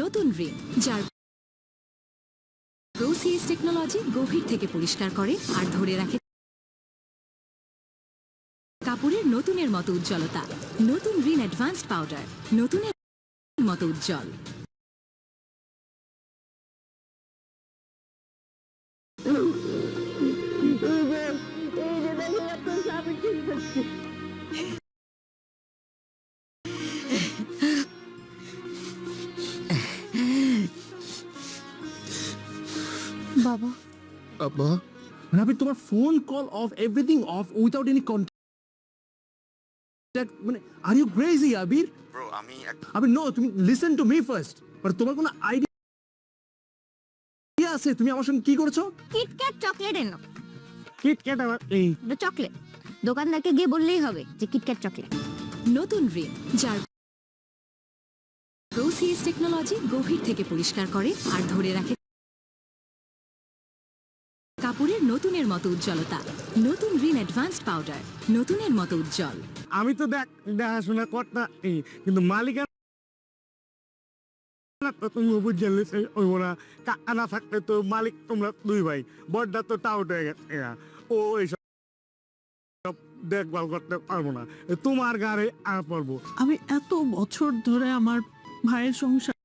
নতুন রিন যার প্রোসিএস টেকনোলজি গভীর থেকে পরিষ্কার করে আর ধরে রাখে কাপড়ের নতুনের মতো উজ্জ্বলতা। নতুন রিন অ্যাডভান্সড পাউডার, নতুনের মতো উজ্জ্বল। বাবা আব্বা রাবি, তোমার phone call off, everything off, without any contact. মানে are you crazy Abir? Bro Abir no, তুমি লিসেন টু মি ফার্স্ট। মানে তোমার কোনো আইডিয়া আছে তুমি আমার সঙ্গে কি করেছো? কিটক্যাট চকলেট এনো। কিটক্যাট আবার এই চকলেট দোকানদারকে গিয়ে বললেই হবে যে কিটক্যাট চকলেট। নতুন রিন যার প্রোসিএস টেকনোলজি গভীর থেকে পরিষ্কার করে আর ধরে রাখে কাপড়ের নতুনের মতো উজ্জ্বলতা। নতুন রিন অ্যাডভান্সড পাউডার, নতুনের মতো উজ্জ্বল। আমি তো দেখাশোনা করতাম, কিন্তু মালিকানা তুমি বুঝলে ওরা কাকা না থাকলে তো মালিক তোমরা দুই ভাই, বড়টা তো টাউট হয়ে গেছে, ও এইসব দেখভাল করতে পারবো না, তোমার গাড়ি আর পারবো। আমি এত বছর ধরে আমার ভাইয়ের সংসারে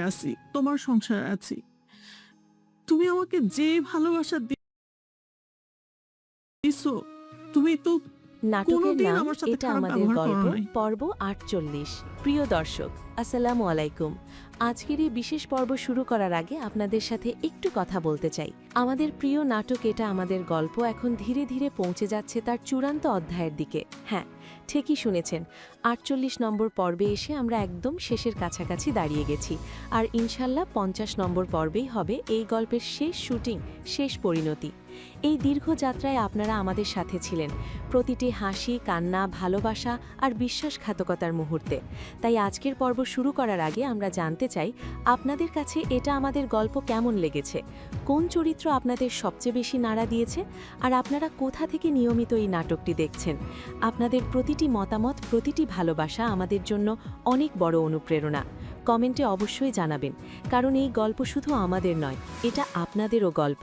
আছি, তোমার সংসারে আছি। তুমি আমাকে যে ভালোবাসা দিছো, তুমি তো নাটকের কোনোদিন নাম আমার সাথে এটা খারাপ আমাদের ব্যবহার গল্প, করো নাই। পর্ব 48। প্রিয় দর্শক, আসসালামু আলাইকুম। আজকের এই বিশেষ পর্ব শুরু করার আগে আপনাদের সাথে একটু কথা বলতে চাই। আমাদের প্রিয় নাটক এটা আমাদের গল্প এখন ধীরে ধীরে পৌঁছে যাচ্ছে তার চূড়ান্ত অধ্যায়ের দিকে। হ্যাঁ, ঠিকই শুনেছেন, 48 নম্বর পর্বে এসে আমরা একদম শেষের কাছাকাছি দাঁড়িয়ে গেছি। আর ইনশাল্লাহ 50 নম্বর পর্বেই হবে এই গল্পের শেষ শুটিং, শেষ পরিণতি। এই দীর্ঘ যাত্রায় আপনারা আমাদের সাথে ছিলেন, প্রতিটি হাসি, কান্না, ভালোবাসা আর বিশ্বাসঘাতকতার মুহূর্তে। তাই আজকের পর্ব শুরু করার আগে আমরা জানতে চাই আপনাদের কাছে এটা আমাদের গল্প কেমন লেগেছে, কোন চরিত্র আপনাদের সবচেয়ে বেশি নাড়া দিয়েছে, আর আপনারা কোথা থেকে নিয়মিত এই নাটকটি দেখছেন। আপনাদের প্রতিটি মতামত, প্রতিটি ভালোবাসা আমাদের জন্য অনেক বড় অনুপ্রেরণা। কমেন্টে অবশ্যই জানাবেন, কারণ এই গল্প শুধু আমাদের নয়, এটা আপনাদেরও গল্প।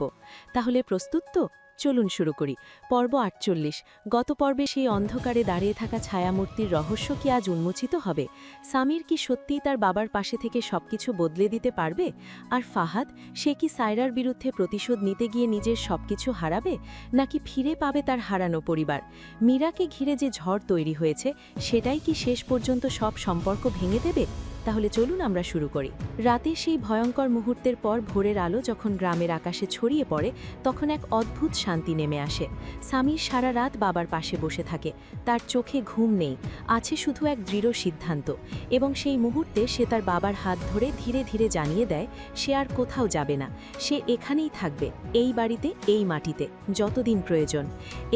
তাহলে প্রস্তুত তো? চলুন শুরু করি। পর্ব 48। গত পর্বে সেই অন্ধকারে দাঁড়িয়ে থাকা ছায়ামূর্তির রহস্য কি আজ উন্মোচিত হবে? সামির কি সত্যিই তার বাবার পাশে থেকে সবকিছু বদলে দিতে পারবে? আর ফাহাদ, সে কি সায়রার বিরুদ্ধে প্রতিশোধ নিতে গিয়ে নিজের সবকিছু হারাবে, নাকি ফিরে পাবে তার হারানো পরিবার? মীরাকে ঘিরে যে ঝড় তৈরি হয়েছে, সেটাই কি শেষ পর্যন্ত সব সম্পর্ক ভেঙে দেবে? তাহলে চলুন আমরা শুরু করি। রাতে সেই ভয়ঙ্কর মুহূর্তের পর ভোরের আলো যখন গ্রামের আকাশে ছড়িয়ে পড়ে, তখন এক অদ্ভুত শান্তি নেমে আসে। সামির সারা রাত বাবার পাশে বসে থাকে, তার চোখে ঘুম নেই, আছে শুধু এক দৃঢ় সিদ্ধান্ত। এবং সেই মুহূর্তে সে তার বাবার হাত ধরে ধীরে ধীরে জানিয়ে দেয় সে আর কোথাও যাবে না, সে এখানেই থাকবে, এই বাড়িতে, এই মাটিতে, যতদিন প্রয়োজন।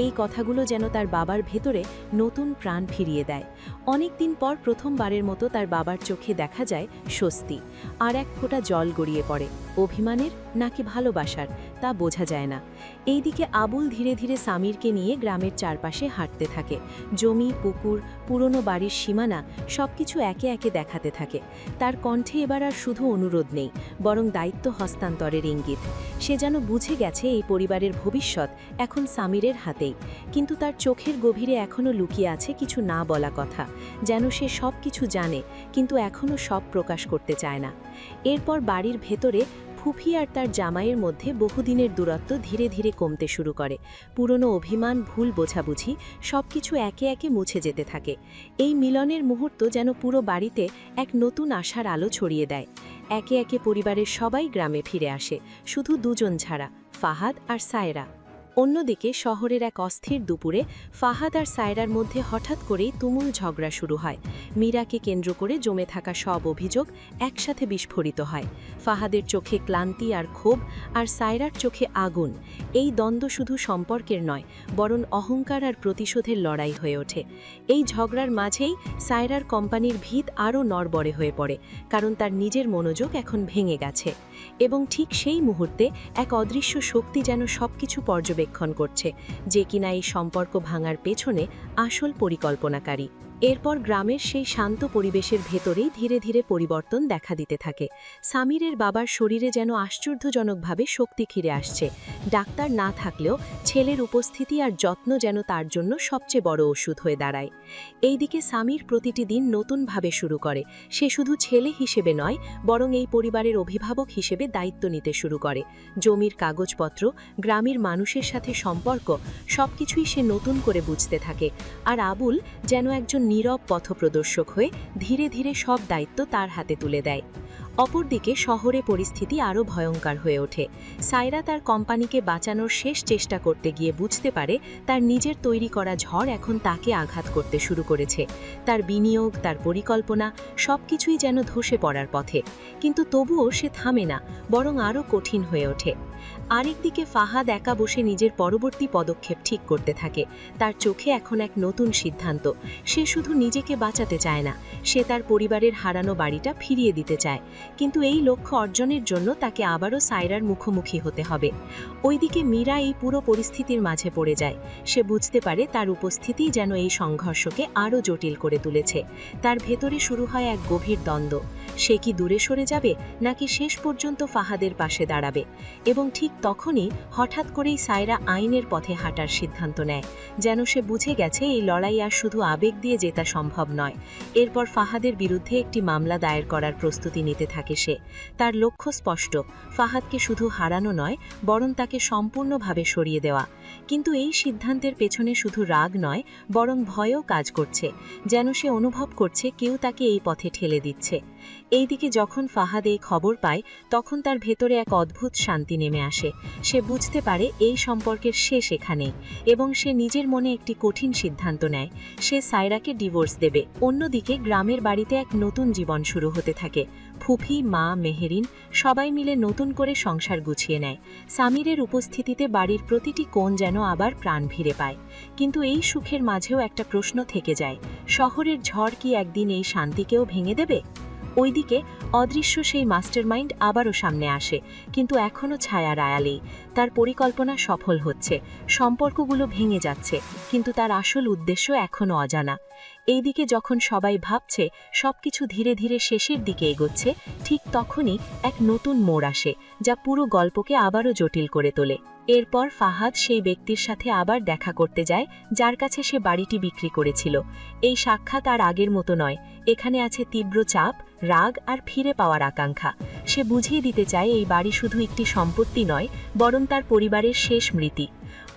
এই কথাগুলো যেন তার বাবার ভেতরে নতুন প্রাণ ফিরিয়ে দেয়। অনেক দিন পর প্রথমবারের মতো তার বাবার চোখে দেখা যায় স্বস্তি, আর এক ফোঁটা জল গড়িয়ে পড়ে। অভিমানের নাকি ভালোবাসার তা বোঝা যায় না। এইদিকে আবুল ধীরে ধীরে সামিরকে নিয়ে গ্রামের চারপাশে হাঁটতে থাকে। জমি, পুকুর, পুরনো বাড়ির সীমানা সবকিছু একে একে দেখাতে থাকে। তার কণ্ঠে এবার আর শুধু অনুরোধ নেই, বরং দায়িত্ব হস্তান্তরের ইঙ্গিত। সে যেন বুঝে গেছে এই পরিবারের ভবিষ্যৎ এখন সামিরের হাতেই। কিন্তু তার চোখের গভীরে এখনও লুকিয়ে আছে কিছু না বলা কথা, যেন সে সব কিছু জানে কিন্তু এখনও সব প্রকাশ করতে চায় না। এরপর বাড়ির ভেতরে ফুফি আর তার জামাইয়ের মধ্যে বহুদিনের দূরত্ব ধীরে ধীরে কমতে শুরু করে। পুরনো অভিমান, ভুল বোঝাবুঝি সবকিছু একে একে মুছে যেতে থাকে। এই মিলনের মুহূর্ত যেন পুরো বাড়িতে এক নতুন আশার আলো ছড়িয়ে দেয়। একে একে পরিবারের সবাই গ্রামে ফিরে আসে, শুধু দুজন ছাড়া, ফাহাদ আর সায়রা। অন্যদিকে শহরের এক অস্থির দুপুরে ফাহাদ আর সায়রার মধ্যে হঠাৎ করেই তুমুল ঝগড়া শুরু হয়। মীরাকে কেন্দ্র করে জমে থাকা সব অভিযোগ একসাথে বিস্ফোরিত হয়। ফাহাদের চোখে ক্লান্তি আর ক্ষোভ, আর সায়রার চোখে আগুন। এই দ্বন্দ্ব শুধু সম্পর্কের নয়, বরং অহংকার আর প্রতিশোধের লড়াই হয়ে ওঠে। এই ঝগড়ার মাঝেই সায়রার কোম্পানির ভিত আরও নড়বড়ে হয়ে পড়ে, কারণ তার নিজের মনোযোগ এখন ভেঙে গেছে। এবং ঠিক সেই মুহূর্তে এক অদৃশ্য শক্তি যেন সবকিছু পর্যবেক্ষণ করছে, যে কিনা এই সম্পর্ক ভাঙার পেছনে আসল পরিকল্পনাকারী। এরপর গ্রামের সেই শান্ত পরিবেশের ভেতরেই ধীরে ধীরে পরিবর্তন দেখা দিতে থাকে। সামিরের বাবার শরীরে যেন আশ্চর্যজনকভাবে শক্তি ফিরে আসছে। ডাক্তার না থাকলেও ছেলের উপস্থিতি আর যত্ন যেন তার জন্য সবচেয়ে বড় ওষুধ হয়ে দাঁড়ায়। এইদিকে সামির প্রতিটি দিন নতুনভাবে শুরু করে। সে শুধু ছেলে হিসেবে নয়, বরং এই পরিবারের অভিভাবক হিসেবে দায়িত্ব নিতে শুরু করে। জমির কাগজপত্র, গ্রামের মানুষের সাথে সম্পর্ক, সবকিছুই সে নতুন করে বুঝতে থাকে। আর আবুল যেন একজন নীরব পথপ্রদর্শক হয়ে ধীরে ধীরে সব দায়িত্ব তার হাতে তুলে দেয়। অপরদিকে শহরে পরিস্থিতি আরও ভয়ঙ্কর হয়ে ওঠে। সায়রা তার কোম্পানিকে বাঁচানোর শেষ চেষ্টা করতে গিয়ে বুঝতে পারে তার নিজের তৈরি করা ঝড় এখন তাকে আঘাত করতে শুরু করেছে। তার বিনিয়োগ, তার পরিকল্পনা সবকিছুই যেন ধসে পড়ার পথে। কিন্তু তবুও সে থামে না, বরং আরও কঠিন হয়ে ওঠে। আরেকদিকে ফাহাদ একা বসে নিজের পরবর্তী পদক্ষেপ ঠিক করতে থাকে। তার চোখে এখন এক নতুন সিদ্ধান্ত। সে শুধু নিজেকে বাঁচাতে চায় না, সে তার পরিবারের হারানো বাড়িটা ফিরিয়ে দিতে চায়। কিন্তু এই লক্ষ্য অর্জনের জন্য তাকে আবারও সায়রার মুখোমুখি হতে হবে। ওইদিকে মীরা এই পুরো পরিস্থিতির মাঝে পড়ে যায়। সে বুঝতে পারে তার উপস্থিতি যেন এই সংঘর্ষকে আরও জটিল করে তুলেছে। তার ভেতরে শুরু হয় এক গভীর দ্বন্দ্ব। সে কি দূরে সরে যাবে, নাকি শেষ পর্যন্ত ফাহাদের পাশে দাঁড়াবে? এবং ঠিক তখনই হঠাৎ করেই সায়রা আইনের পথে হাঁটার সিদ্ধান্ত নেয়। যেন সে বুঝে গেছে এই লড়াই আর শুধু আবেগ দিয়ে জেতা সম্ভব নয়। এরপর ফাহাদের বিরুদ্ধে একটি মামলা দায়ের করার প্রস্তুতি নিতে থাকে সে। তার লক্ষ্য স্পষ্ট, ফাহাদকে শুধু হারানো নয়, বরং তাকে সম্পূর্ণভাবে সরিয়ে দেওয়া। কিন্তু এই সিদ্ধান্তের পেছনে শুধু রাগ নয়, বরং ভয়ও কাজ করছে। যেন সে অনুভব করছে কেউ তাকে এই পথে ঠেলে দিচ্ছে। এইদিকে যখন ফাহাদ এই খবর পায়, তখন তার ভেতরে এক অদ্ভুত শান্তি নেমে আসে। সে বুঝতে পারে এই সম্পর্কের শেষ এখানেই, এবং সে নিজের মনে একটি কঠিন সিদ্ধান্ত নেয়। সে সায়রাকে ডিভোর্স দেবে। অন্যদিকে গ্রামের বাড়িতে এক নতুন জীবন শুরু হতে থাকে। ফুফি, মা, মেহেরিন সবাই মিলে নতুন করে সংসার গুছিয়ে নেয়। সামিরের উপস্থিতিতে বাড়ির প্রতিটি কোণ যেন আবার প্রাণ ফিরে পায়। কিন্তু এই সুখের মাঝেও একটা প্রশ্ন থেকে যায়, শহরের ঝড় কি একদিন এই শান্তিকেও ভেঙে দেবে? ওইদিকে অদৃশ্য সেই মাস্টারমাইন্ড আবারও সামনে আসে, কিন্তু এখনও ছায়ার আড়ালেই। তার পরিকল্পনা সফল হচ্ছে, সম্পর্কগুলো ভেঙে যাচ্ছে, কিন্তু তার আসল উদ্দেশ্য এখনও অজানা। এইদিকে যখন সবাই ভাবছে সবকিছু ধীরে ধীরে শেষের দিকে এগোচ্ছে, ঠিক তখনই এক নতুন মোড় আসে, যা পুরো গল্পকে আবারও জটিল করে তোলে। এরপর ফাহাদ সেই ব্যক্তির সাথে আবার দেখা করতে যায় যার কাছে সে বাড়িটি বিক্রি করেছিল। এই সাক্ষাৎ আর আগের মতো নয়, এখানে আছে তীব্র চাপ, রাগ আর ফিরে পাওয়ার আকাঙ্ক্ষা। সে বুঝিয়ে দিতে চায় এই বাড়ি শুধু একটি সম্পত্তি নয়, বরং তার পরিবারের শেষ স্মৃতি।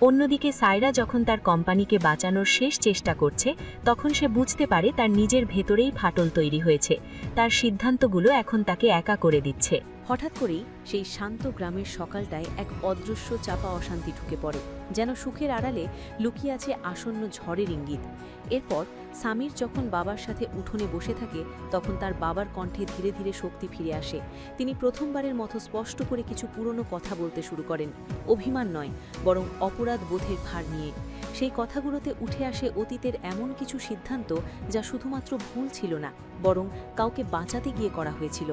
অন্যদিকে সায়রা যখন তার কোম্পানিকে বাঁচানোর শেষ চেষ্টা করছে, তখন সে বুঝতে পারে তার নিজের ভেতরেই ফাটল তৈরি হয়েছে। তার সিদ্ধান্তগুলো এখন তাকে একা করে দিচ্ছে। হঠাৎ করেই সেই শান্ত গ্রামের সকালটায় এক অদৃশ্য চাপা অশান্তি ঢুকে পড়ে, যেন সুখের আড়ালে লুকিয়ে আছে আসন্ন ঝড়ের ইঙ্গিত। এরপর সামির যখন বাবার সাথে উঠোনে বসে থাকে, তখন তার বাবার কণ্ঠে ধীরে ধীরে শক্তি ফিরে আসে। তিনি প্রথমবারের মতো স্পষ্ট করে কিছু পুরনো কথা বলতে শুরু করেন, অভিমান নয়, বরং অপরাধ বোধের ভার নিয়ে। সেই কথাগুলোতে উঠে আসে অতীতের এমন কিছু সিদ্ধান্ত যা শুধুমাত্র ভুল ছিল না, বরং কাউকে বাঁচাতে গিয়ে করা হয়েছিল।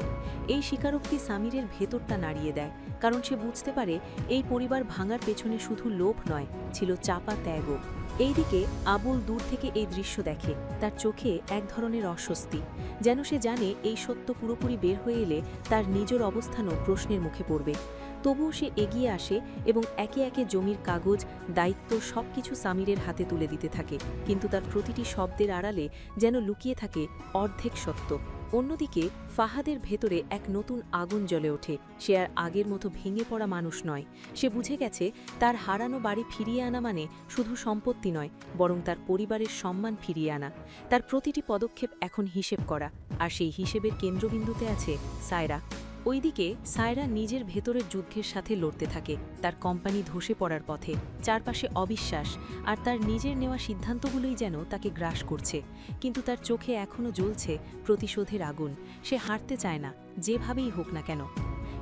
এই স্বীকারোক্তি সামিরের ভেতরটা নাড়িয়ে দেয়, কারণ সে বুঝতে পারে এই পরিবার ভাঙার পেছনে শুধু লোভ নয়, ছিল চাপা ত্যাগও। এইদিকে আবুল দূর থেকে এই দৃশ্য দেখে। তার চোখে এক ধরনের অস্বস্তি, যেন সে জানে এই সত্য পুরোপুরি বের হয়ে এলে তার নিজের অবস্থানও প্রশ্নের মুখে পড়বে। তবুও সে এগিয়ে আসে এবং একে একে জমির কাগজ, দায়িত্ব সবকিছু সামিরের হাতে তুলে দিতে থাকে। কিন্তু তার প্রতিটি শব্দের আড়ালে যেন লুকিয়ে থাকে অর্ধেক সত্য। অন্যদিকে ফাহাদের ভেতরে এক নতুন আগুন জ্বলে ওঠে। সে আর আগের মতো ভেঙে পড়া মানুষ নয়। সে বুঝে গেছে তার হারানো বাড়ি ফিরিয়ে আনা মানে শুধু সম্পত্তি নয়, বরং তার পরিবারের সম্মান ফিরিয়ে আনা। তার প্রতিটি পদক্ষেপ এখন হিসেব করা, আর সেই হিসেবের কেন্দ্রবিন্দুতে আছে সায়রা। ওইদিকে সায়রা নিজের ভেতরের যুদ্ধের সাথে লড়তে থাকে। তার কোম্পানি ধসে পড়ার পথে, চারপাশে অবিশ্বাস, আর তার নিজের নেওয়া সিদ্ধান্তগুলোই যেন তাকে গ্রাস করছে। কিন্তু তার চোখে এখনও জ্বলছে প্রতিশোধের আগুন। সে হারতে চায় না, যেভাবেই হোক না কেন।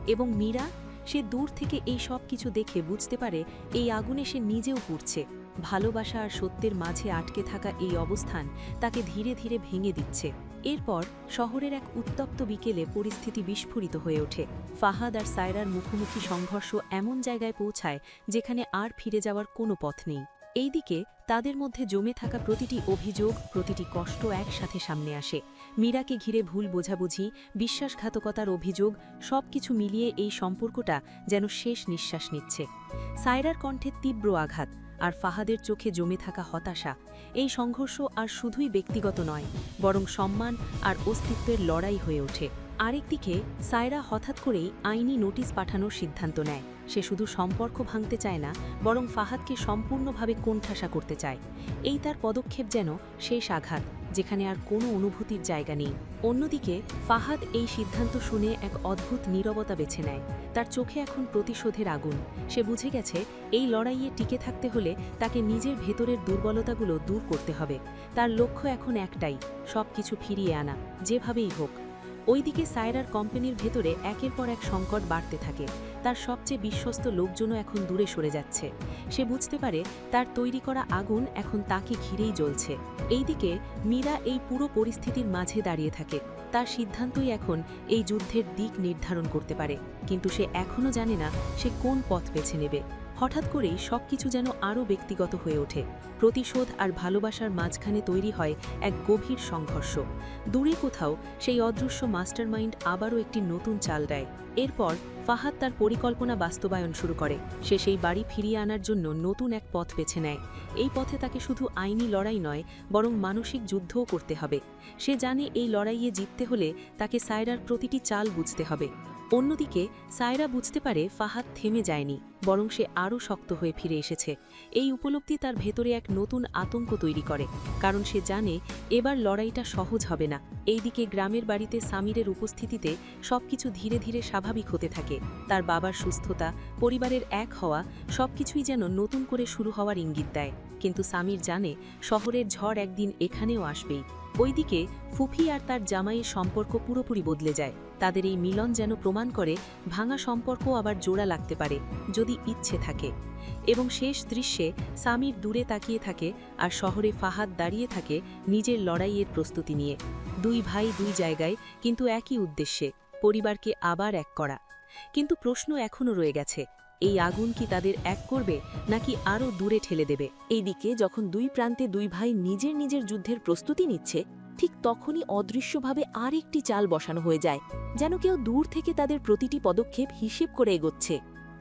এবং মীরা, সে দূর থেকে এই সব কিছু দেখে বুঝতে পারে এই আগুনে সে নিজেও পুড়ছে। ভালোবাসা আর সত্যের মাঝে আটকে থাকা এই অবস্থান তাকে ধীরে ধীরে ভেঙে দিচ্ছে। এরপর শহরের এক উত্তপ্ত বিকেলে পরিস্থিতি বিস্ফোরিত হয়ে ওঠে। ফাহাদ আর সায়রার মুখোমুখি সংঘর্ষ এমন জায়গায় পৌঁছায় যেখানে আর ফিরে যাওয়ার কোনো পথ নেই। এইদিকে তাদের মধ্যে জমে থাকা প্রতিটি অভিযোগ, প্রতিটি কষ্ট একসাথে সামনে আসে। মীরাকে ঘিরে ভুল বোঝাবুঝি, বিশ্বাসঘাতকতার অভিযোগ, সবকিছু মিলিয়ে এই সম্পর্কটা যেন শেষ নিঃশ্বাস নিচ্ছে। সায়রার কণ্ঠে তীব্র আঘাত, আর ফাহাদের চোখে জমে থাকা হতাশা। এই সংঘর্ষ আর শুধুই ব্যক্তিগত নয়, বরং সম্মান আর অস্তিত্বের লড়াই হয়ে ওঠে। আরেকদিকে সায়রা হঠাৎ করেই আইনি নোটিশ পাঠানোর সিদ্ধান্ত নেয়। সে শুধু সম্পর্ক ভাঙতে চায় না, বরং ফাহাদকে সম্পূর্ণভাবে কোণঠাসা করতে চায়। এই তার পদক্ষেপ যেন শেষ আঘাত, যেখানে আর কোনো অনুভূতির জায়গা নেই। অন্যদিকে ফাহাদ এই সিদ্ধান্ত শুনে এক অদ্ভুত নীরবতা বেছে নেয়। তার চোখে এখন প্রতিশোধের আগুন। সে বুঝে গেছে এই লড়াইয়ে টিকে থাকতে হলে তাকে নিজের ভেতরের দুর্বলতাগুলো দূর করতে হবে। তার লক্ষ্য এখন একটাই, সবকিছু ফিরিয়ে আনা, যেভাবেই হোক। ওইদিকে সায়রার কোম্পানির ভেতরে একের পর এক সংকট বাড়তে থাকে। তার সবচেয়ে বিশ্বস্ত লোকজনও এখন দূরে সরে যাচ্ছে। সে বুঝতে পারে তার তৈরি করা আগুন এখন তাকে ঘিরেই জ্বলছে। এইদিকে মীরা এই পুরো পরিস্থিতির মাঝে দাঁড়িয়ে থাকে। তার সিদ্ধান্তই এখন এই যুদ্ধের দিক নির্ধারণ করতে পারে, কিন্তু সে এখনও জানে না সে কোন পথ বেছে নেবে। হঠাৎ করেই সবকিছু যেন আরও ব্যক্তিগত হয়ে ওঠে। প্রতিশোধ আর ভালোবাসার মাঝখানে তৈরি হয় এক গভীর সংঘর্ষ। দূরে কোথাও সেই অদৃশ্য মাস্টারমাইন্ড আবারও একটি নতুন চাল দেয়। এরপর ফাহাদ তার পরিকল্পনা বাস্তবায়ন শুরু করে। সে সেই বাড়ি ফিরিয়ে আনার জন্য নতুন এক পথ বেছে নেয়। এই পথে তাকে শুধু আইনি লড়াই নয়, বরং মানসিক যুদ্ধও করতে হবে। সে জানে এই লড়াইয়ে জিততে হলে তাকে সায়রার প্রতিটি চাল বুঝতে হবে। অন্যদিকে সায়রা বুঝতে পারে ফাহাদ থেমে যায়নি, বরং সে আরও শক্ত হয়ে ফিরে এসেছে। এই উপলব্ধি তার ভেতরে এক নতুন আতঙ্ক তৈরি করে, কারণ সে জানে এবার লড়াইটা সহজ হবে না। এইদিকে গ্রামের বাড়িতে সামিরের উপস্থিতিতে সবকিছু ধীরে ধীরে স্বাভাবিক হতে থাকে। তার বাবার সুস্থতা, পরিবারের এক হওয়া, সবকিছুই যেন নতুন করে শুরু হওয়ার ইঙ্গিত দেয়। কিন্তু সামির জানে শহরের ঝড় একদিন এখানেও আসবেই। ওইদিকে ফুফি আর তার জামাইয়ের সম্পর্ক পুরোপুরি বদলে যায়। তাদের এই মিলন যেন প্রমাণ করে ভাঙা সম্পর্ক আবার জোড়া লাগতে পারে, যদি ইচ্ছে থাকে। এবং শেষ দৃশ্যে সামির দূরে তাকিয়ে থাকে, আর শহরে ফাহাদ দাঁড়িয়ে থাকে নিজের লড়াইয়ের প্রস্তুতি নিয়ে। দুই ভাই দুই জায়গায়, কিন্তু একই উদ্দেশ্যে, পরিবারকে আবার এক করা। কিন্তু প্রশ্ন এখনও রয়ে গেছে, এই আগুন কি তাদের এক করবে, নাকি আরও দূরে ঠেলে দেবে? এইদিকে যখন দুই প্রান্তে দুই ভাই নিজের নিজের যুদ্ধের প্রস্তুতি নিচ্ছে, ঠিক তখনই অদৃশ্যভাবে আরেকটি চাল বসানো হয়ে যায়, যেন কেউ দূর থেকে তাদের প্রতিটি পদক্ষেপ হিসেব করে এগোচ্ছে।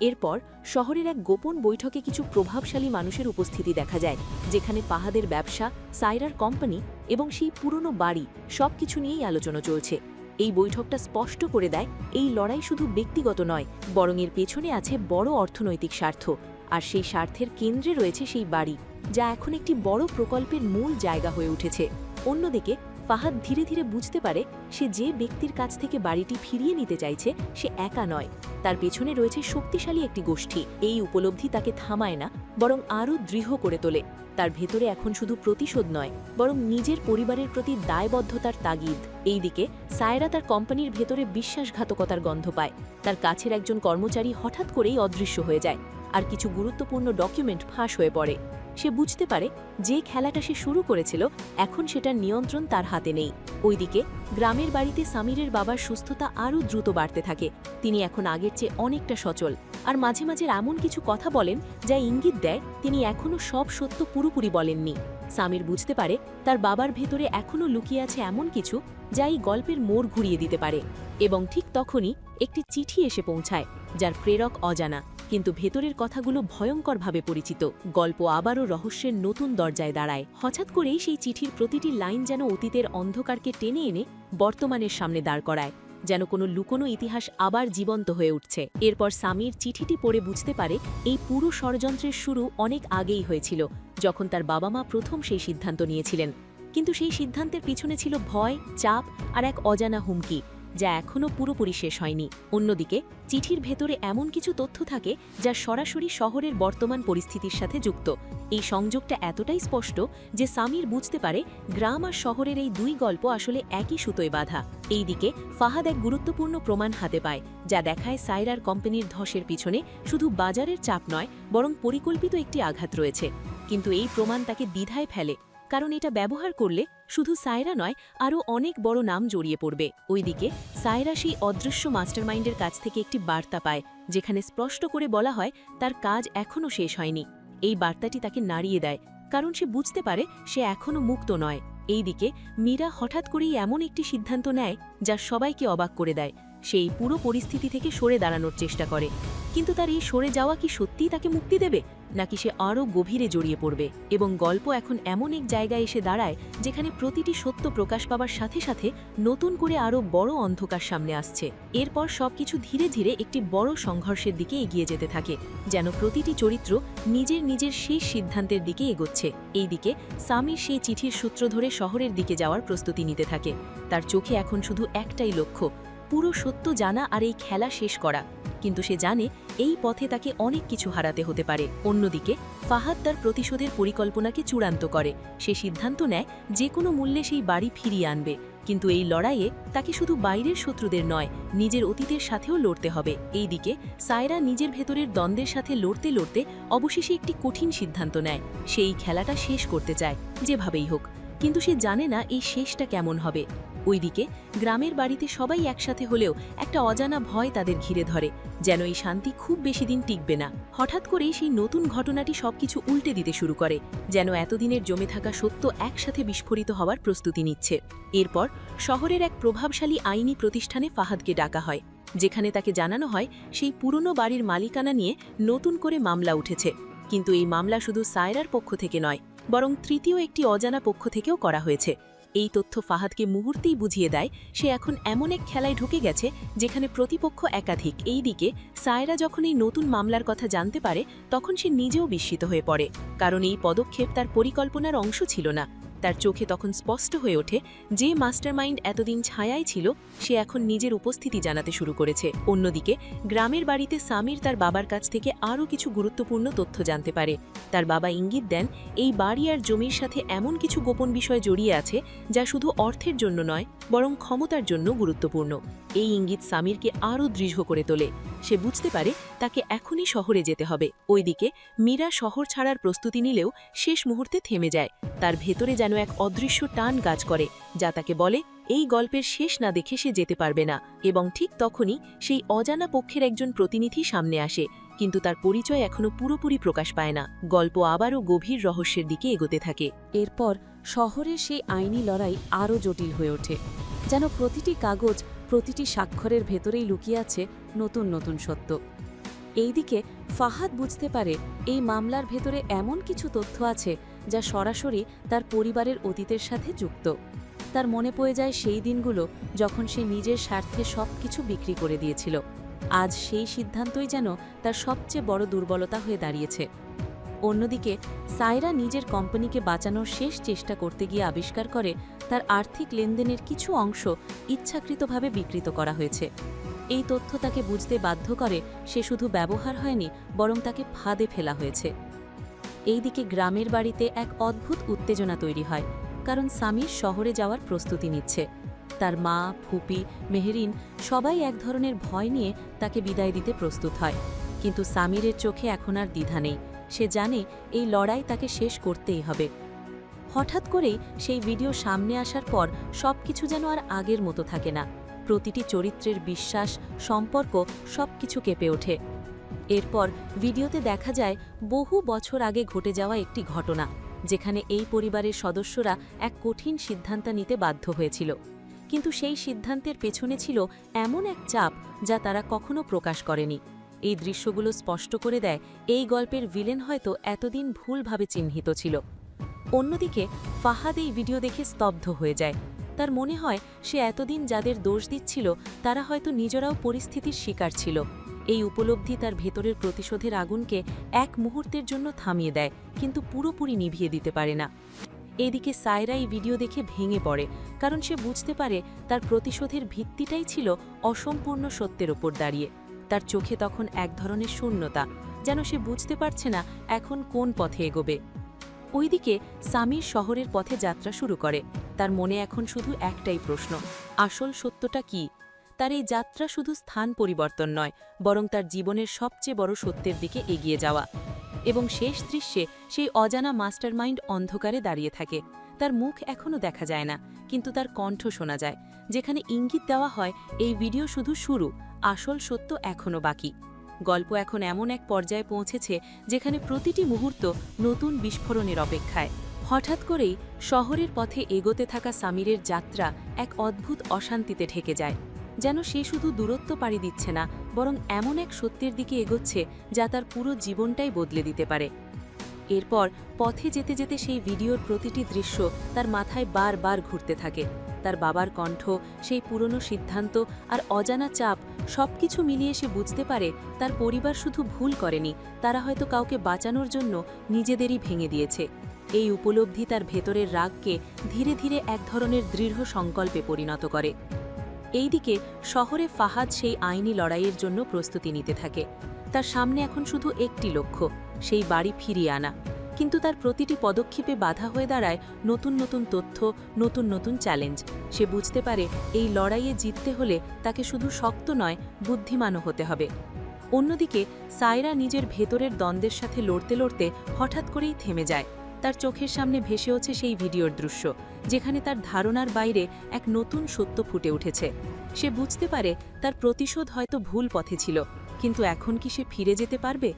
এরপর শহরের এক গোপন বৈঠকে কিছু প্রভাবশালী মানুষের উপস্থিতি দেখা যায়, যেখানে ফাহাদের ব্যবসা, সায়রার কোম্পানি এবং সেই পুরনো বাড়ি সবকিছু নিয়েই আলোচনা চলছে। এই বৈঠকটা স্পষ্ট করে দেয় এই লড়াই শুধু ব্যক্তিগত নয়, বরং এর পেছনে আছে বড় অর্থনৈতিক স্বার্থ। আর সেই স্বার্থের কেন্দ্রে রয়েছে সেই বাড়ি, যা এখন একটি বড় প্রকল্পের মূল জায়গা হয়ে উঠেছে। অন্যদিকে ফাহাদ ধীরে ধীরে বুঝতে পারে সে যে ব্যক্তির কাছ থেকে বাড়িটি ফিরিয়ে নিতে চাইছে সে একা নয়, তার পেছনে রয়েছে শক্তিশালী একটি গোষ্ঠী। এই উপলব্ধি তাকে থামায় না, বরং আরও দৃঢ় করে তোলে। তার ভেতরে এখন শুধু প্রতিশোধ নয়, বরং নিজের পরিবারের প্রতি দায়বদ্ধতার তাগিদ। এইদিকে সায়রা তার কোম্পানির ভেতরে বিশ্বাসঘাতকতার গন্ধ পায়। তার কাছের একজন কর্মচারী হঠাৎ করেই অদৃশ্য হয়ে যায়, আর কিছু গুরুত্বপূর্ণ ডকুমেন্ট ফাঁস হয়ে পড়ে। সে বুঝতে পারে যে খেলাটা সে শুরু করেছিল এখন সেটার নিয়ন্ত্রণ তার হাতে নেই। ওইদিকে গ্রামের বাড়িতে সামিরের বাবার সুস্থতা আরও দ্রুত বাড়তে থাকে। তিনি এখন আগের চেয়ে অনেকটা সচল, আর মাঝে মাঝে এমন কিছু কথা বলেন যা ইঙ্গিত দেয় তিনি এখনও সব সত্য পুরোপুরি বলেননি। সামির বুঝতে পারে তার বাবার ভেতরে এখনও লুকিয়ে আছে এমন কিছু যা এই গল্পের মোড় ঘুরিয়ে দিতে পারে। এবং ঠিক তখনই একটি চিঠি এসে পৌঁছায়, যার প্রেরক অজানা, কিন্তু ভেতরের কথাগুলো ভয়ঙ্করভাবে পরিচিত। গল্প আবারও রহস্যের নতুন দরজায় দাঁড়ায়। হঠাৎ করেই সেই চিঠির প্রতিটি লাইন যেন অতীতের অন্ধকারকে টেনে এনে বর্তমানের সামনে দাঁড় করায়, যেন কোনো লুকোনো ইতিহাস আবার জীবন্ত হয়ে উঠছে। এরপর সামির চিঠিটি পড়ে বুঝতে পারে এই পুরো ষড়যন্ত্রের শুরু অনেক আগেই হয়েছিল, যখন তার বাবা মা প্রথম সেই সিদ্ধান্ত নিয়েছিলেন। কিন্তু সেই সিদ্ধান্তের পিছনে ছিল ভয়, চাপ আর এক অজানা হুমকি, যা এখনও পুরোপুরি শেষ হয়নি। অন্যদিকে চিঠির ভেতরে এমন কিছু তথ্য থাকে যা সরাসরি শহরের বর্তমান পরিস্থিতির সাথে যুক্ত। এই সংযোগটা এতটাই স্পষ্ট যে সামির বুঝতে পারে গ্রাম আর শহরের এই দুই গল্প আসলে একই সুতোয় বাঁধা। এইদিকে ফাহাদ এক গুরুত্বপূর্ণ প্রমাণ হাতে পায়, যা দেখায় সায়রার কোম্পানির ধসের পিছনে শুধু বাজারের চাপ নয়, বরং পরিকল্পিত একটি আঘাত রয়েছে। কিন্তু এই প্রমাণ তাকে দ্বিধায় ফেলে, কারণ এটা ব্যবহার করলে শুধু সায়রা নয়, আরও অনেক বড় নাম জড়িয়ে পড়বে। ওইদিকে সায়রা সেই অদৃশ্য মাস্টারমাইন্ডের কাছ থেকে একটি বার্তা পায়, যেখানে স্পষ্ট করে বলা হয় তার কাজ এখনও শেষ হয়নি। এই বার্তাটি তাকে নাড়িয়ে দেয়, কারণ সে বুঝতে পারে সে এখনও মুক্ত নয়। এইদিকে মীরা হঠাৎ করেই এমন একটি সিদ্ধান্ত নেয় যা সবাইকে অবাক করে দেয়। সেই পুরো পরিস্থিতি থেকে সরে দাঁড়ানোর চেষ্টা করে, কিন্তু তার এই সরে যাওয়া কি সত্যিই তাকে মুক্তি দেবে, নাকি সে আরও গভীরে জড়িয়ে পড়বে? এবং গল্প এখন এমন এক জায়গায় এসে দাঁড়ায় যেখানে প্রতিটি সত্য প্রকাশ পাবার সাথে সাথে নতুন করে আরও বড় অন্ধকার সামনে আসছে। এরপর সবকিছু ধীরে ধীরে একটি বড় সংঘর্ষের দিকে এগিয়ে যেতে থাকে, যেন প্রতিটি চরিত্র নিজের নিজের শেষ সিদ্ধান্তের দিকে এগোচ্ছে। এইদিকে সামির সেই চিঠির সূত্র ধরে শহরের দিকে যাওয়ার প্রস্তুতি নিতে থাকে। তার চোখে এখন শুধু একটাই লক্ষ্য, পুরো সত্য জানা আর এই খেলা শেষ করা। কিন্তু সে জানে এই পথে তাকে অনেক কিছু হারাতে হতে পারে। অন্যদিকে ফাহাদ তার প্রতিশোধের পরিকল্পনাকে চূড়ান্ত করে। সে সিদ্ধান্ত নেয় যে কোনো মূল্যে সেই বাড়ি ফিরিয়ে আনবে, কিন্তু এই লড়াইয়ে তাকে শুধু বাইরের শত্রুদের নয়, নিজের অতীতের সাথেও লড়তে হবে। এইদিকে সায়রা নিজের ভেতরের দ্বন্দ্বের সাথে লড়তে লড়তে অবশেষে একটি কঠিন সিদ্ধান্ত নেয়। সেই খেলাটা শেষ করতে চায় যেভাবেই হোক, কিন্তু সে জানে না এই শেষটা কেমন হবে। ওইদিকে গ্রামের বাড়িতে সবাই একসাথে হলেও একটা অজানা ভয় তাদের ঘিরে ধরে, যেন এই শান্তি খুব বেশি দিন টিকবে না। হঠাৎ করেই সেই নতুন ঘটনাটি সবকিছু উল্টে দিতে শুরু করে, যেন এতদিনের জমে থাকা সত্য একসাথে বিস্ফোরিত হওয়ার প্রস্তুতি নিচ্ছে। এরপর শহরের এক প্রভাবশালী আইনি প্রতিষ্ঠানে ফাহাদকে ডাকা হয়, যেখানে তাকে জানানো হয় সেই পুরনো বাড়ির মালিকানা নিয়ে নতুন করে মামলা উঠেছে। কিন্তু এই মামলা শুধু সায়রার পক্ষ থেকে নয়, বরং তৃতীয় একটি অজানা পক্ষ থেকেও করা হয়েছে। এই তথ্য ফাহাদকে মুহূর্তেই বুঝিয়ে দেয় সে এখন এমন এক খেলায় ঢুকে গেছে যেখানে প্রতিপক্ষ একাধিক। এইদিকে সায়রা যখন এই নতুন মামলার কথা জানতে পারে তখন সে নিজেও বিস্মিত হয়ে পড়ে, কারণ এই পদক্ষেপ তার পরিকল্পনার অংশ ছিল না। তার চোখে তখন স্পষ্ট হয়ে ওঠে যে মাস্টারমাইন্ড এতদিন ছায়ায় ছিল সে এখন নিজের উপস্থিতি জানাতে শুরু করেছে। অন্যদিকে গ্রামের বাড়িতে সামির তার বাবার কাছ থেকে আরও কিছু গুরুত্বপূর্ণ তথ্য জানতে পারে। তার বাবা ইঙ্গিত দেন এই বাড়ি আর জমির সাথে এমন কিছু গোপন বিষয় জড়িয়ে আছে যা শুধু অর্থের জন্য নয়, বরং ক্ষমতার জন্য গুরুত্বপূর্ণ। এই ইঙ্গিত সামিরকে আরও দৃঢ় করে তোলে। সে বুঝতে পারে তাকে এখনই শহরে যেতে হবে। ওইদিকে মীরা শহর ছাড়ার প্রস্তুতি নিলেও শেষ মুহূর্তে থেমে যায়। তার ভেতরে যেন এক অদৃশ্য টান কাজ করে যা তাকে বলে এই গল্পের শেষ না দেখে সে যেতে পারবে না। এবং ঠিক তখনই সেই অজানা পক্ষের একজন প্রতিনিধি সামনে আসে, কিন্তু তার পরিচয় এখনও পুরোপুরি প্রকাশ পায় না। গল্প আবারও গভীর রহস্যের দিকে এগোতে থাকে। এরপর শহরের সেই আইনি লড়াই আরও জটিল হয়ে ওঠে, যেন প্রতিটি কাগজ, প্রতিটি স্বাক্ষরের ভেতরেই লুকিয়ে আছে নতুন নতুন সত্য। এইদিকে ফাহাদ বুঝতে পারে এই মামলার ভেতরে এমন কিছু তথ্য আছে যা সরাসরি তার পরিবারের অতীতের সাথে যুক্ত। তার মনে পড়ে যায় সেই দিনগুলো যখন সে নিজের স্বার্থে সবকিছু বিক্রি করে দিয়েছিল। আজ সেই সিদ্ধান্তই যেন তার সবচেয়ে বড় দুর্বলতা হয়ে দাঁড়িয়েছে। অন্যদিকে সায়রা নিজের কোম্পানিকে বাঁচানোর শেষ চেষ্টা করতে গিয়ে আবিষ্কার করে তার আর্থিক লেনদেনের কিছু অংশ ইচ্ছাকৃতভাবে বিকৃত করা হয়েছে। এই তথ্য তাকে বুঝতে বাধ্য করে সে শুধু ব্যবহার হয়নি, বরং তাকে ফাঁদে ফেলা হয়েছে। এইদিকে গ্রামের বাড়িতে এক অদ্ভুত উত্তেজনা তৈরি হয়, কারণ সামির শহরে যাওয়ার প্রস্তুতি নিচ্ছে। তার মা, ফুপি, মেহরিন সবাই এক ধরনের ভয় নিয়ে তাকে বিদায় দিতে প্রস্তুত হয়। কিন্তু সামিরের চোখে এখন আর দ্বিধা নেই। সে জানে এই লড়াই তাকে শেষ করতেই হবে। হঠাৎ করেই সেই ভিডিও সামনে আসার পর সবকিছু যেন আর আগের মতো থাকে না। প্রতিটি চরিত্রের বিশ্বাস, সম্পর্ক সবকিছু কেঁপে ওঠে। এরপর ভিডিওতে দেখা যায় বহু বছর আগে ঘটে যাওয়া একটি ঘটনা, যেখানে এই পরিবারের সদস্যরা এক কঠিন সিদ্ধান্ত নিতে বাধ্য হয়েছিল। কিন্তু সেই সিদ্ধান্তের পেছনে ছিল এমন এক চাপ যা তারা কখনো প্রকাশ করেনি। এই দৃশ্যগুলো স্পষ্ট করে দেয় এই গল্পের ভিলেন হয়তো এতদিন ভুলভাবে চিহ্নিত ছিল। অন্যদিকে ফাহাদ এই ভিডিও দেখে স্তব্ধ হয়ে যায়। তার মনে হয় সে এতদিন যাদের দোষ দিচ্ছিল তারা হয়তো নিজেরাও পরিস্থিতির শিকার ছিল। এই উপলব্ধি তার ভেতরের প্রতিশোধের আগুনকে এক মুহূর্তের জন্য থামিয়ে দেয়, কিন্তু পুরোপুরি নিভিয়ে দিতে পারে না। এদিকে সায়রা এই ভিডিও দেখে ভেঙে পড়ে, কারণ সে বুঝতে পারে তার প্রতিশোধের ভিত্তিটাই ছিল অসম্পূর্ণ সত্যের ওপর দাঁড়িয়ে। তার চোখে তখন এক ধরনের শূন্যতা, যেন সে বুঝতে পারছে না এখন কোন পথে এগোবে। ওইদিকে সামির শহরের পথে যাত্রা শুরু করে। তার মনে এখন শুধু একটাই প্রশ্ন, আসল সত্যটা কি? তার এই যাত্রা শুধু স্থান পরিবর্তন নয়, বরং তার জীবনের সবচেয়ে বড় সত্যের দিকে এগিয়ে যাওয়া। এবং শেষ দৃশ্যে সেই অজানা মাস্টারমাইন্ড অন্ধকারে দাঁড়িয়ে থাকে। তার মুখ এখনও দেখা যায় না, কিন্তু তার কণ্ঠ শোনা যায়, যেখানে ইঙ্গিত দেওয়া হয় এই ভিডিও শুধু শুরু, আসল সত্য এখনও বাকি। গল্প এখন এমন এক পর্যায়ে পৌঁছেছে যেখানে প্রতিটি মুহূর্ত নতুন বিস্ফোরণের অপেক্ষায়। হঠাৎ করেই শহরের পথে এগোতে থাকা সামিরের যাত্রা এক অদ্ভুত অশান্তিতে ঢেকে যায়, যেন সে শুধু দূরত্ব পাড়ি দিচ্ছে না, বরং এমন এক সত্যের দিকে এগোচ্ছে যা তার পুরো জীবনটাই বদলে দিতে পারে। এরপর পথে যেতে যেতে সেই ভিডিওর প্রতিটি দৃশ্য তার মাথায় বারবার ঘুরতে থাকে। তার বাবার কণ্ঠ, সেই পুরনো সিদ্ধান্ত আর অজানা চাপ সবকিছু মিলিয়ে সে বুঝতে পারে তার পরিবার শুধু ভুল করেনি, তারা হয়তো কাউকে বাঁচানোর জন্য নিজেদেরই ভেঙে দিয়েছে। এই উপলব্ধি তার ভেতরের রাগকে ধীরে ধীরে এক ধরনের দৃঢ় সংকল্পে পরিণত করে। এইদিকে শহরে ফাহাদ সেই আইনি লড়াইয়ের জন্য প্রস্তুতি নিতে থাকে। তার সামনে এখন শুধু একটি লক্ষ্য, সেই বাড়ি ফিরিয়ে আনা। কিন্তু তার প্রতিটি পদক্ষেপে বাধা হয়ে দাঁড়ায় নতুন নতুন তথ্য, নতুন নতুন চ্যালেঞ্জ। সে বুঝতে পারে এই লড়াইয়ে জিততে হলে তাকে শুধু শক্ত নয়, বুদ্ধিমানও হতে হবে। অন্যদিকে সায়রা নিজের ভেতরের দ্বন্দ্বের সাথে লড়তে লড়তে হঠাৎ করেই থেমে যায়। তার চোখের সামনে ভেসে ওঠে সেই ভিডিওর দৃশ্য, যেখানে তার ধারণার বাইরে এক নতুন সত্য ফুটে উঠেছে। সে বুঝতে পারে তার প্রতিশোধ হয়তো ভুল পথে ছিল, কিন্তু এখন কি সে ফিরে যেতে পারবে?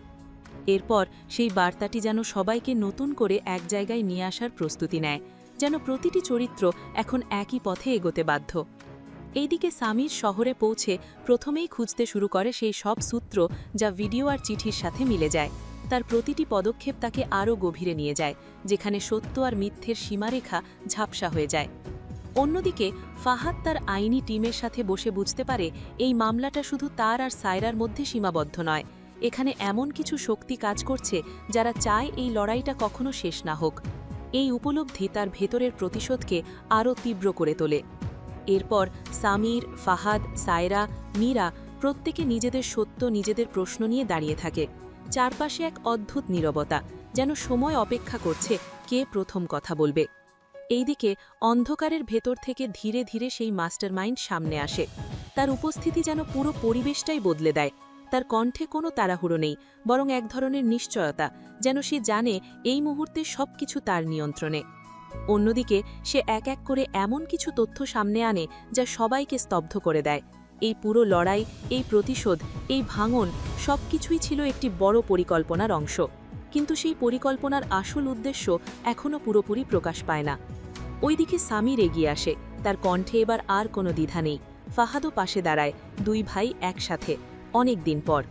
এরপর সেই বার্তাটি যেন সবাইকে নতুন করে এক জায়গায় নিয়ে আসার প্রস্তুতি নেয়, যেন প্রতিটি চরিত্র এখন একই পথে এগোতে বাধ্য। এইদিকে সামির শহরে পৌঁছে প্রথমেই খুঁজতে শুরু করে সেই সব সূত্র যা ভিডিও আর চিঠির সাথে মিলে যায়। তার প্রতিটি পদক্ষেপ তাকে আরও গভীরে নিয়ে যায়, যেখানে সত্য আর মিথ্যের সীমারেখা ঝাপসা হয়ে যায়। অন্যদিকে ফাহাদ তার আইনি টিমের সাথে বসে বুঝতে পারে এই মামলাটা শুধু তার আর সায়রার মধ্যে সীমাবদ্ধ নয়। এখানে এমন কিছু শক্তি কাজ করছে যারা চায় এই লড়াইটা কখনো শেষ না হোক। এই উপলব্ধি তার ভেতরের প্রতিশোধকে আরও তীব্র করে তোলে। এরপর সামির, ফাহাদ, সায়রা, মীরা প্রত্যেকে নিজেদের সত্য, নিজেদের প্রশ্ন নিয়ে দাঁড়িয়ে থাকে। চারপাশে এক অদ্ভুত নীরবতা, যেন সময় অপেক্ষা করছে কে প্রথম কথা বলবে। এইদিকে অন্ধকারের ভেতর থেকে ধীরে ধীরে সেই মাস্টারমাইন্ড সামনে আসে। তার উপস্থিতি যেন পুরো পরিবেশটাই বদলে দেয়। তার কণ্ঠে কোনো তাড়াহুড়ো নেই, বরং এক ধরনের নিশ্চয়তা, যেন সে জানে এই মুহূর্তে সবকিছু তার নিয়ন্ত্রণে। অন্যদিকে সে এক এক করে এমন কিছু তথ্য সামনে আনে যা সবাইকে স্তব্ধ করে দেয়। এই পুরো লড়াই, এই প্রতিশোধ, এই ভাঙন সবকিছুই ছিল একটি বড় পরিকল্পনার অংশ। কিন্তু সেই পরিকল্পনার আসল উদ্দেশ্য এখনও পুরোপুরি প্রকাশ পায় না। ওইদিকে সামির এগিয়ে আসে, তার কণ্ঠে এবার আর কোনো দ্বিধা নেই। ফাহাদও পাশে দাঁড়ায়, দুই ভাই একসাথে অনেক দিন পর।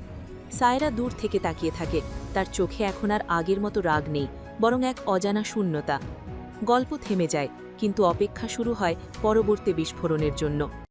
সায়রা দূর থেকে তাকিয়ে থাকে, তার চোখে এখন আর আগের মতো রাগ নেই, বরং এক অজানা শূন্যতা। গল্প থেমে যায়, কিন্তু অপেক্ষা শুরু হয় পরবর্তী বিস্ফোরণের জন্য।